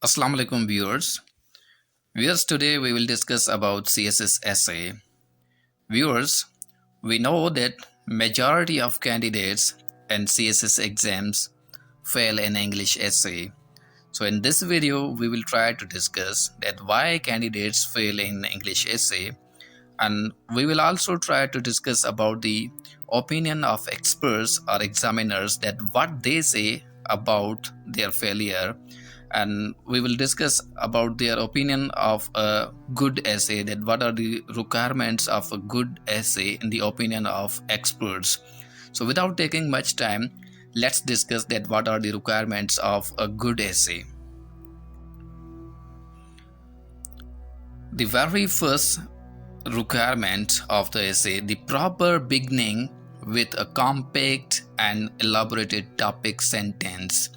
Assalamu alaikum viewers. Viewers, today we will discuss about CSS essay. Viewers, we know that majority of candidates in CSS exams fail in English essay. So in this video, we will try to discuss that why candidates fail in English essay, and we will also try to discuss about the opinion of experts or examiners, that what they say about their failure, and we will discuss about their opinion of a good essay, that what are the requirements of a good essay in the opinion of experts. So without taking much time, let's discuss that what are the requirements of a good essay. The very first requirement of the essay, the proper beginning with a compact and elaborated topic sentence.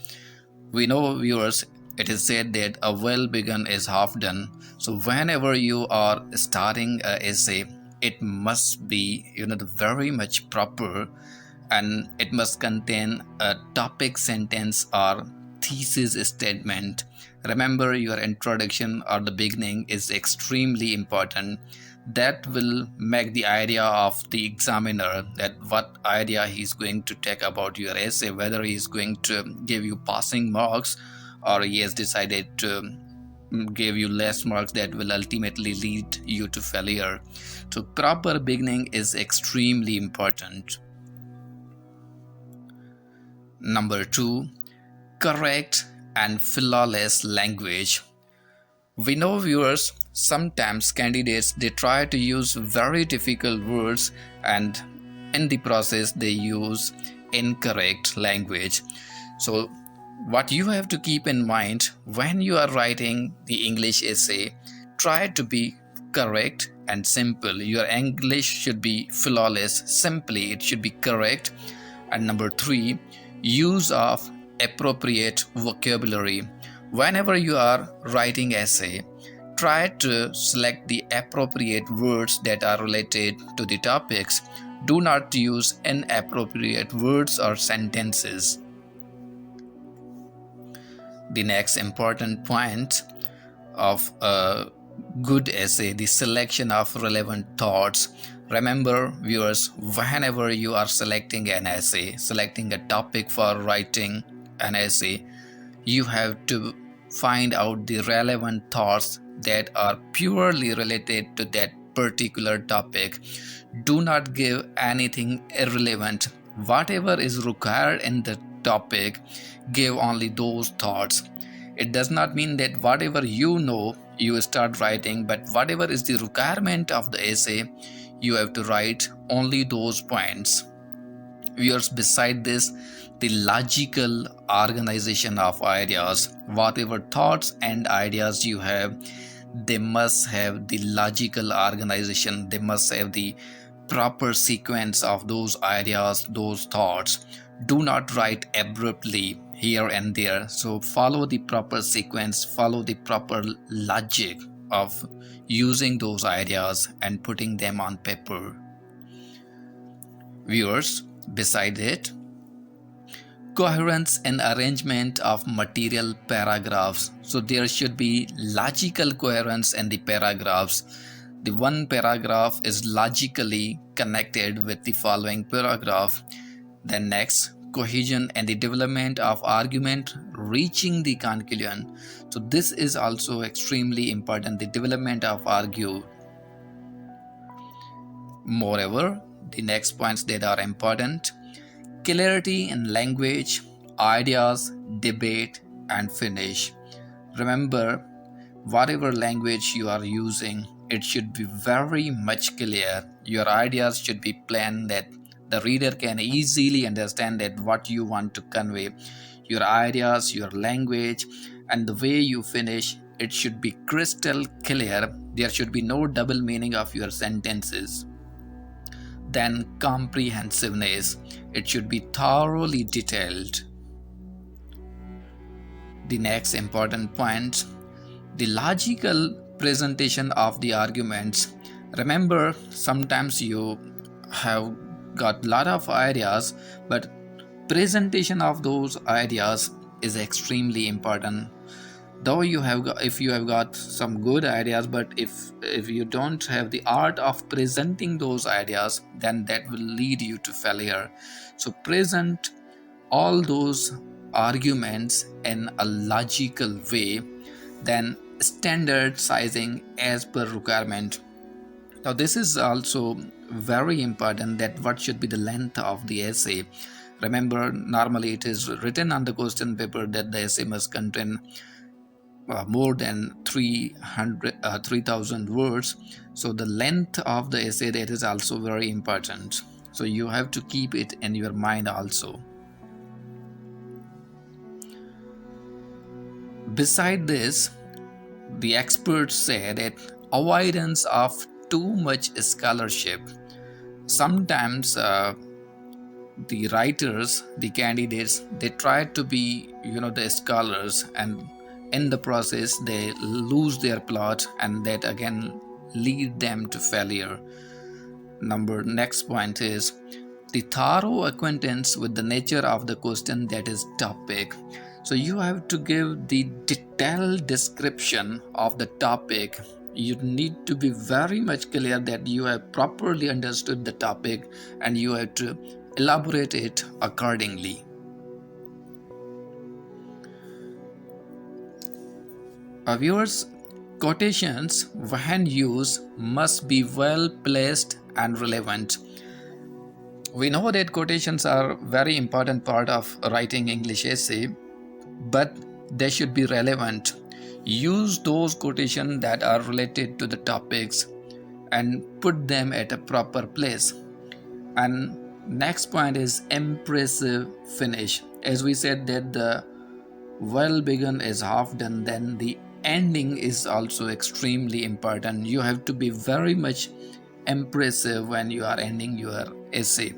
We know, viewers, it is said that a well begun is half done. So whenever you are starting an essay, it must be very much proper, and it must contain a topic sentence or thesis statement. Remember, your introduction or the beginning is extremely important. That will make the idea of the examiner, that what idea he's going to take about your essay, whether he's going to give you passing marks or he has decided to give you less marks that will ultimately lead you to failure. So proper beginning is extremely important. Number 2, correct and flawless language. We know, viewers, sometimes candidates, they try to use very difficult words, and in the process they use incorrect language. So what you have to keep in mind when you are writing the English essay, try to be correct and simple. Your English should be flawless, simply it should be correct. And number 3, use of appropriate vocabulary. Whenever you are writing essay, try to select the appropriate words that are related to the topics. Do not use inappropriate words or sentences. The next important point of a good essay, the selection of relevant thoughts. Remember, viewers, whenever you are selecting an essay, selecting a topic for writing an essay, you have to find out the relevant thoughts that are purely related to that particular topic. Do not give anything irrelevant. Whatever is required in the topic, give only those thoughts. It does not mean that whatever you know, you start writing, but whatever is the requirement of the essay, you have to write only those points. Viewers, beside this, the logical organization of ideas, whatever thoughts and ideas you have, they must have the logical organization, they must have the proper sequence of those ideas, those thoughts. Do not write abruptly here and there. So follow the proper sequence, follow the proper logic of using those ideas and putting them on paper. Viewers, beside it, coherence and arrangement of material paragraphs. So there should be logical coherence in the paragraphs. The one paragraph is logically connected with the following paragraph. Then next, cohesion and the development of argument reaching the conclusion. So this is also extremely important, the development of argue. Moreover, the next points that are important: clarity in language, ideas, debate, and finish. Remember, whatever language you are using, it should be very much clear. Your ideas should be plain, that the reader can easily understand that what you want to convey. Your ideas, your language, and the way you finish, it should be crystal clear. There should be no double meaning of your sentences. Then comprehensiveness, it should be thoroughly detailed. The next important point, the logical presentation of the arguments. Remember, sometimes you have got a lot of ideas, but presentation of those ideas is extremely important. Though if you have got some good ideas, but if you don't have the art of presenting those ideas, then that will lead you to failure. So present all those arguments in a logical way, then standard sizing as per requirement. Now this is also very important, that what should be the length of the essay. Remember, normally it is written on the question paper that the essay must contain more than 3000 words. So the length of the essay, that is also very important. So you have to keep it in your mind also. Beside this, the experts say that avoidance of too much scholarship. Sometimes the writers, the candidates, they try to be, the scholars, and in the process they lose their plot, and that again lead them to failure. Next point is the thorough acquaintance with the nature of the question, that is topic. So you have to give the detailed description of the topic. You need to be very much clear that you have properly understood the topic, and you have to elaborate it accordingly. Viewers, quotations when used must be well placed and relevant. We know that quotations are very important part of writing English essay, but they should be relevant. Use those quotations that are related to the topics and put them at a proper place. And next point is impressive finish. As we said that the well begun is half done, then the ending is also extremely important. You have to be very much impressive when you are ending your essay.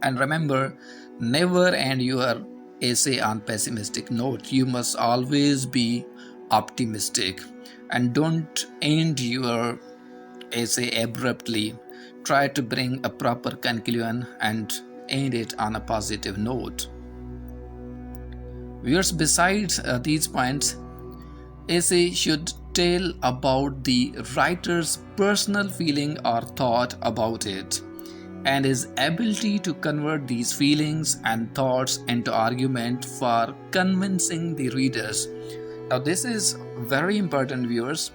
And remember, never end your essay on pessimistic note. You must always be optimistic, and don't end your essay abruptly. Try to bring a proper conclusion and end it on a positive note. Viewers, besides these points, essay should tell about the writer's personal feeling or thought about it, and his ability to convert these feelings and thoughts into argument for convincing the readers. Now this is very important, viewers,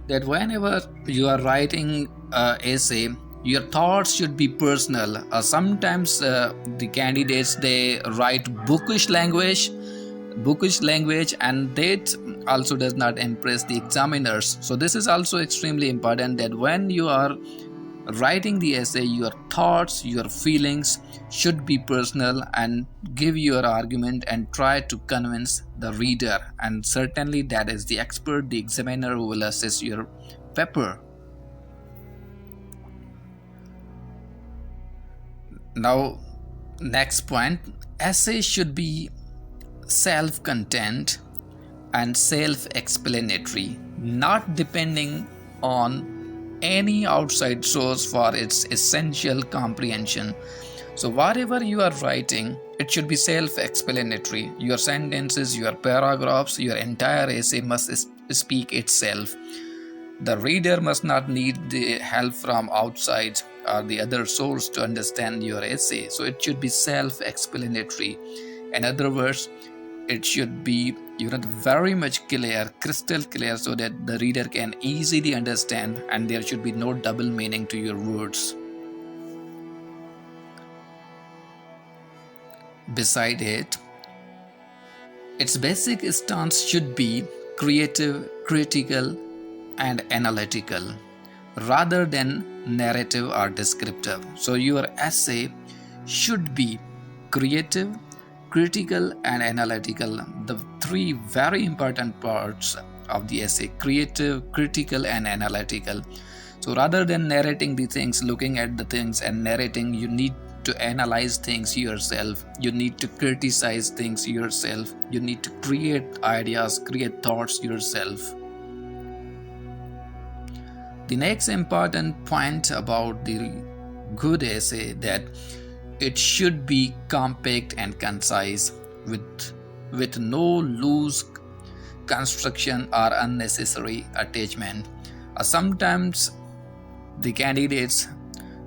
that whenever you are writing an essay, your thoughts should be personal. Sometimes the candidates, they write bookish language, and that also does not impress the examiners. So this is also extremely important, that when you are writing the essay, your thoughts, your feelings should be personal, and give your argument and try to convince the reader. And certainly that is the expert, the examiner, who will assess your paper. Now, next point, essay should be self-contained and self-explanatory, not depending on any outside source for its essential comprehension. So whatever you are writing, it should be self-explanatory. Your sentences, your paragraphs, your entire essay must speak itself. The reader must not need the help from outside or the other source to understand your essay. So it should be self-explanatory. In other words, it should be very much clear, crystal clear, so that the reader can easily understand, and there should be no double meaning to your words. Beside it, its basic stance should be creative, critical, and analytical, rather than narrative or descriptive. So your essay should be creative, critical, and analytical. The three very important parts of the essay: creative, critical, and analytical. So rather than narrating the things, looking at the things and narrating, you need to analyze things yourself. You need to criticize things yourself. You need to create ideas, create thoughts yourself. The next important point about the good essay, that it should be compact and concise, with no loose construction or unnecessary attachment. Sometimes the candidates,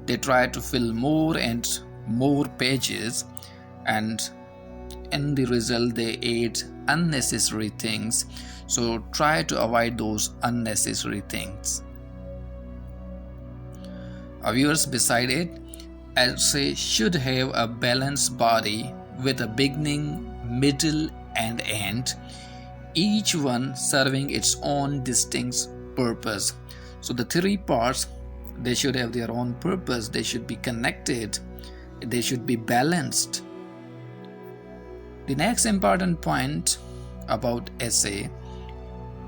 they try to fill more and more pages, and in the result they add unnecessary things. So try to avoid those unnecessary things. Viewers, beside it, essay should have a balanced body with a beginning, middle and end, each one serving its own distinct purpose. So the three parts, they should have their own purpose, they should be connected, they should be balanced. The next important point about essay,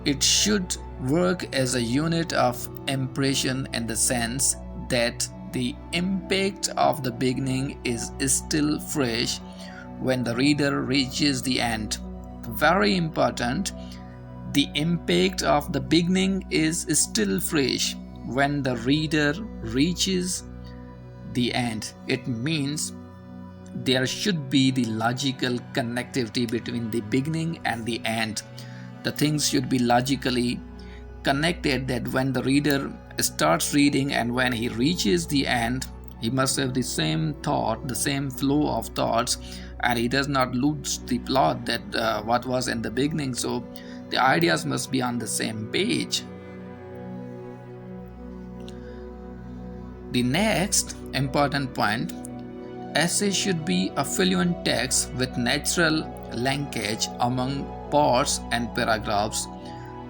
it should work as a unit of impression in the sense that the impact of the beginning is still fresh when the reader reaches the end. Very important, the impact of the beginning is still fresh when the reader reaches the end. It means there should be the logical connectivity between the beginning and the end. The things should be logically connected, that when the reader starts reading and when he reaches the end, he must have the same thought, the same flow of thoughts, and he does not lose the plot that what was in the beginning. So the ideas must be on the same page. The next important point, essay should be a fluent text with natural linkage among parts and paragraphs,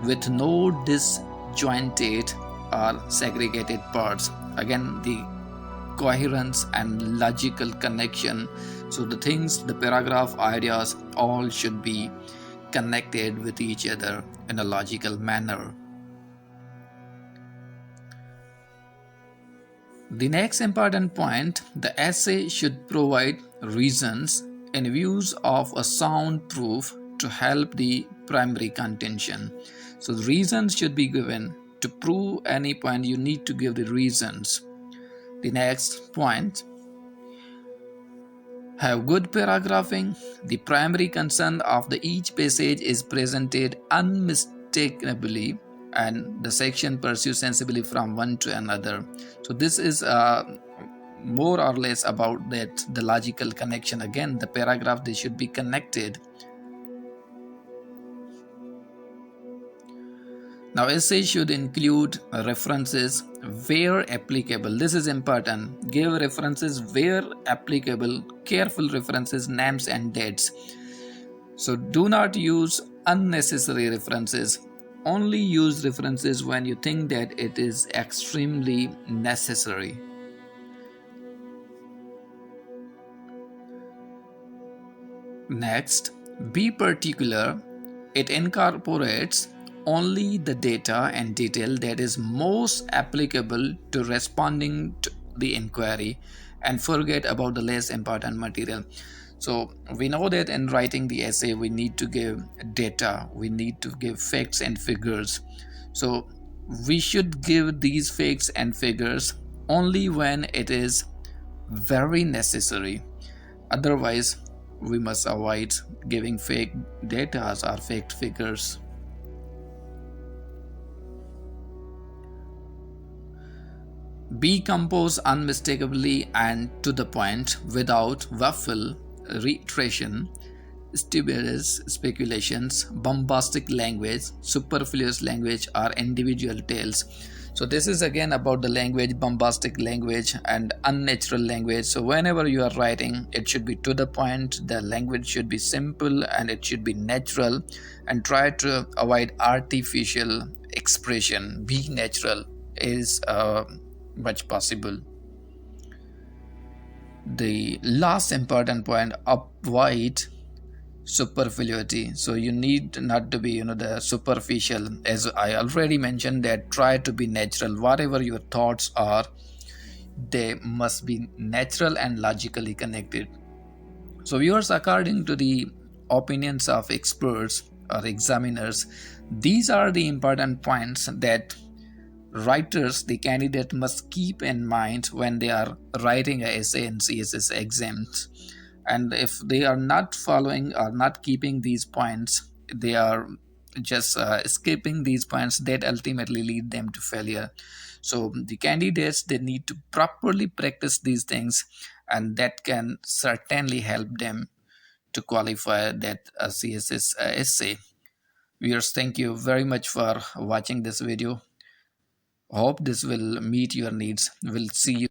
with no disjointed or segregated parts. Again, the coherence and logical connection. So the things, the paragraph ideas, all should be connected with each other in a logical manner. The next important point, the essay should provide reasons and views of a sound proof to help the primary contention. So the reasons should be given. To prove any point, you need to give the reasons. The next point, have good paragraphing. The primary concern of the each passage is presented unmistakably, and the section pursues sensibly from one to another. So this is more or less about that, the logical connection. Again, the paragraph, they should be connected. Now, essay should include references where applicable. This is important. Give references where applicable, careful references, names and dates. So do not use unnecessary references. Only use references when you think that it is extremely necessary. Next, be particular. It incorporates only the data and detail that is most applicable to responding to the inquiry, and forget about the less important material. So we know that in writing the essay, we need to give data, we need to give facts and figures. So we should give these facts and figures only when it is very necessary. Otherwise, we must avoid giving fake data or fake figures. Be composed unmistakably and to the point, without waffle, reiteration, stupendous speculations, bombastic language, superfluous language, or individual tales. So this is again about the language, bombastic language and unnatural language. So whenever you are writing, it should be to the point, the language should be simple and it should be natural, and try to avoid artificial expression. Be natural is much possible. The last important point, avoid superfluity. So you need not to be the superficial. As I already mentioned, that try to be natural. Whatever your thoughts are, they must be natural and logically connected. So viewers, according to the opinions of experts or examiners, these are the important points that writers, the candidate, must keep in mind when they are writing a essay in CSS exams. And if they are not following or not keeping these points, they are just skipping these points that ultimately lead them to failure. So the candidates, they need to properly practice these things, and that can certainly help them to qualify that CSS essay. Viewers, thank you very much for watching this video. Hope this will meet your needs. We'll see you